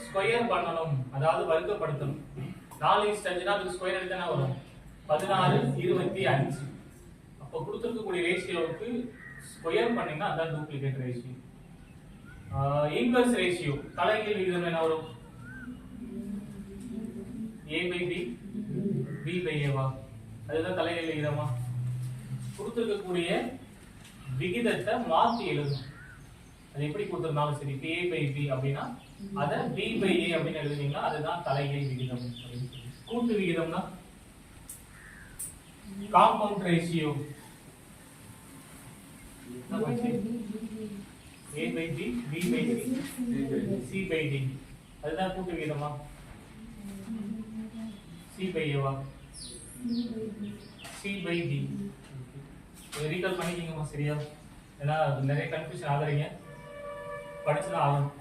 Square பண்ணணும், அதாவது வர்க்கப்படுத்தணும். 4:5 அதுக்கு ஸ்கொயர் எடுத்தா வரும் 16 25. அப்ப கொடுத்திருக்கக்கூடிய ரேஷியோவுக்கு ஸ்கொயர் பண்ணீங்கன்னா அதான் டூப்ளிகேட் ரேஷியோ. இன்வெர்ஸ் ரேஷியோ தலைகீழ் விகிதம் என்ன வரும்? a/b b/a வா? அதுதான் தலைகீழ் விகிதமா? கொடுத்திருக்கக்கூடிய விகிதத்தை மாத்தி எழுதணும். அது எப்படி கொடுத்திருந்தாலும் சரி a/b அப்படின்னா அத b/a அப்படின்னு எழுதுனீங்களா அதுதான் தலைகீழ் விகிதம். கூட்டு விகிதம்னா compound ratio a/b b/c c/d அதுதான் கூட்டு விகிதமா? c/a வா? c/d. ரீகால் பண்ணிக்கீங்கம்மா சரியா? ஏன்னா நிறைய கன்ஃபியூஷன் ஆகுறீங்க, படிச்சுதான் ஆகணும்.